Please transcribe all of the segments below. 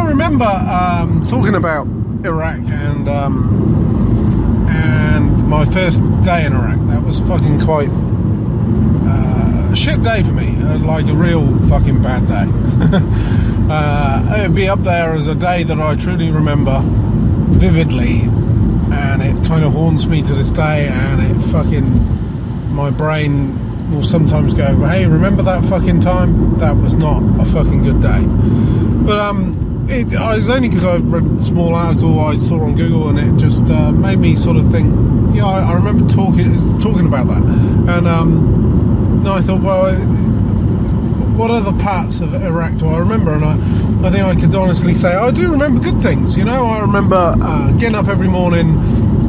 remember talking about Iraq and my first day in Iraq. That was fucking quite a shit day for me, like a real fucking bad day. It'd be up there as a day that I truly remember vividly, and it kind of haunts me to this day, and it fucking, my brain will sometimes go, hey, remember that fucking time? That was not a fucking good day. But it was only because I read a small article I saw on Google, and it just made me sort of think, yeah, I remember talking about that. And I thought, well, what other parts of Iraq do I remember? And I think I could honestly say I do remember good things. You know, I remember getting up every morning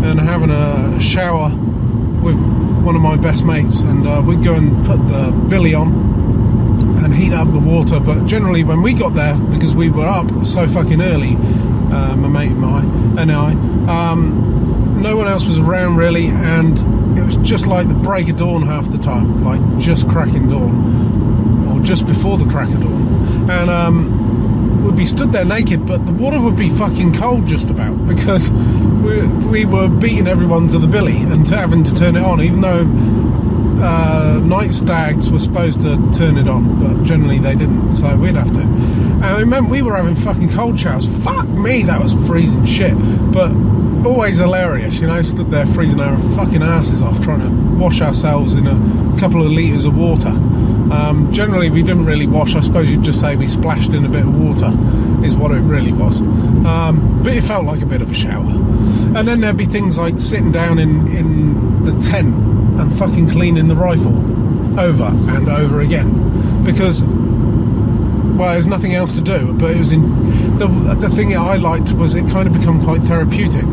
and having a shower with one of my best mates, and we'd go and put the billy on and heat up the water. But generally when we got there, because we were up so fucking early, my mate and I, no one else was around really, and it was just like the break of dawn half the time, like just cracking dawn, or just before the crack of dawn. And we'd be stood there naked, but the water would be fucking cold just about, because we were beating everyone to the billy and having to turn it on, even though night stags were supposed to turn it on, but generally they didn't, so we'd have to. And it meant we were having fucking cold showers. Fuck me, that was freezing shit, but always hilarious, you know, stood there freezing our fucking asses off trying to wash ourselves in a couple of litres of water. Generally we didn't really wash, I suppose you'd just say we splashed in a bit of water is what it really was, but it felt like a bit of a shower. And then there'd be things like sitting down in the tent and fucking cleaning the rifle over and over again, because, well, there's nothing else to do. But it was the thing I liked was it kind of become quite therapeutic,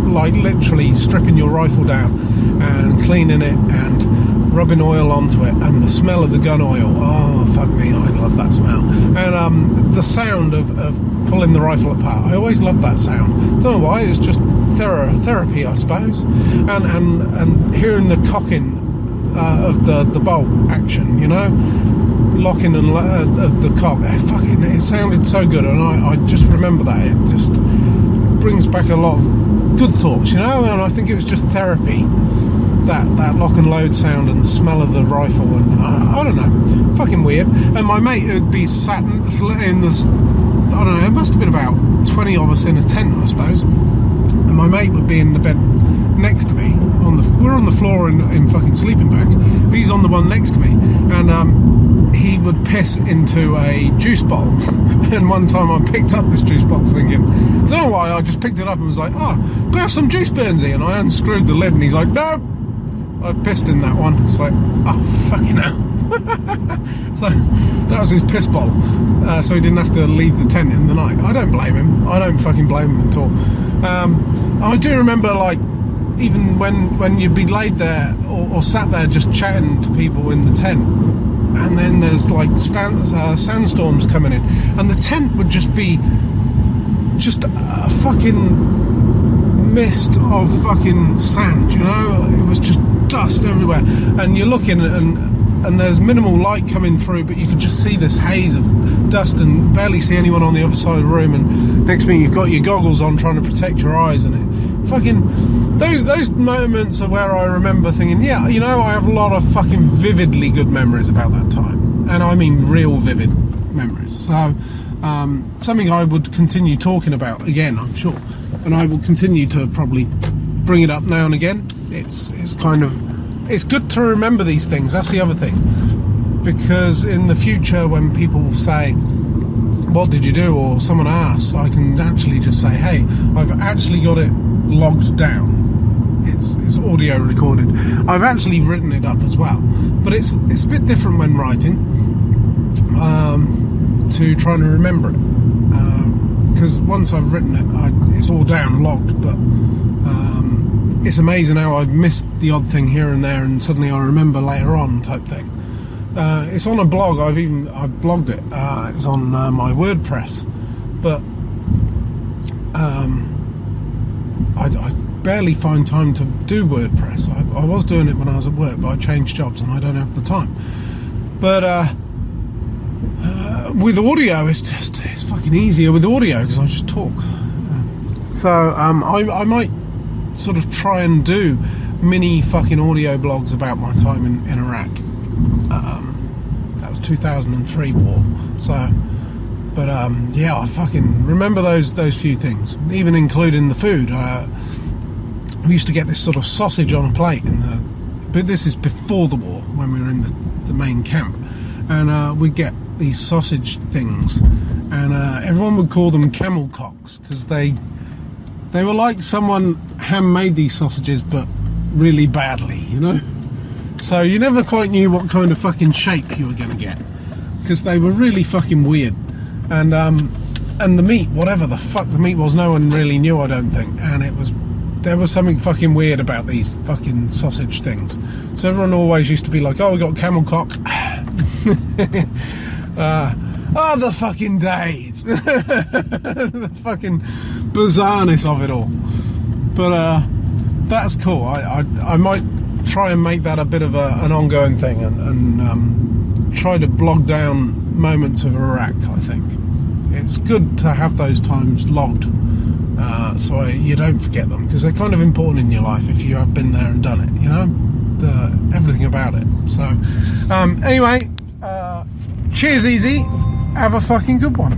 like literally stripping your rifle down and cleaning it and rubbing oil onto it, and the smell of the gun oil, oh fuck me, I love that smell. And the sound of pulling the rifle apart, I always loved that sound. Don't know why, it's just therapy, I suppose. And hearing the cocking of the bolt action, you know, locking and of the cock, it sounded so good, and I just remember that. It just brings back a lot of good thoughts, you know, and I think it was just therapy, that lock and load sound and the smell of the rifle, and I don't know, fucking weird. And my mate would be sat in this, I don't know, it must have been about 20 of us in a tent, I suppose, and my mate would be in the bed next to me, we're on the floor in fucking sleeping bags, but he's on the one next to me, and he would piss into a juice bottle. And one time I picked up this juice bottle thinking, I don't know why, I just picked it up and was like, oh, go have some juice, Burnsy. And I unscrewed the lid, and he's like, no, I've pissed in that one. It's like, oh, fucking hell. So that was his piss bottle, so he didn't have to leave the tent in the night. I don't blame him, I don't fucking blame him at all. I do remember, like, even when you'd be laid there or sat there just chatting to people in the tent, and then there's like sandstorms coming in, and the tent would just be just a fucking mist of fucking sand, you know, it was just dust everywhere, and you're looking and there's minimal light coming through, but you could just see this haze of dust and barely see anyone on the other side of the room. And next thing you've got your goggles on trying to protect your eyes, and it fucking, those moments are where I remember thinking, yeah, you know, I have a lot of fucking vividly good memories about that time, and I mean real vivid memories. So something I would continue talking about again, I'm sure, and I will continue to probably bring it up now and again. It's kind of, it's good to remember these things, that's the other thing, because in the future when people say, what did you do, or someone asks, I can actually just say, hey, I've actually got it logged down, it's audio recorded, I've actually written it up as well. But it's a bit different when writing, to trying to remember it, because once I've written it, it's all down, logged. But it's amazing how I've missed the odd thing here and there, and suddenly I remember later on, type thing. It's on a blog, I've blogged it, it's on my WordPress, but I barely find time to do WordPress. I was doing it when I was at work, but I changed jobs and I don't have the time. But with audio, it's fucking easier with audio because I just talk. So I might sort of try and do mini fucking audio blogs about my time in Iraq. That was 2003 war. So, but yeah, I fucking remember those few things, even including the food. We used to get this sort of sausage on a plate but this is before the war, when we were in the main camp, and we'd get these sausage things, and everyone would call them camel cocks because they were like someone handmade these sausages but really badly, you know. So you never quite knew what kind of fucking shape you were gonna get because they were really fucking weird, and the meat, whatever the fuck the meat was, no one really knew, I don't think, and there was something fucking weird about these fucking sausage things. So everyone always used to be like, oh, we got camel cock. The fucking days. The fucking bizarreness of it all. But that's cool. I might try and make that a bit of an ongoing thing, and try to blog down moments of Iraq. I think it's good to have those times logged, so you don't forget them, because they're kind of important in your life if you have been there and done it, you know, everything about it. So anyway, cheers, easy, have a fucking good one.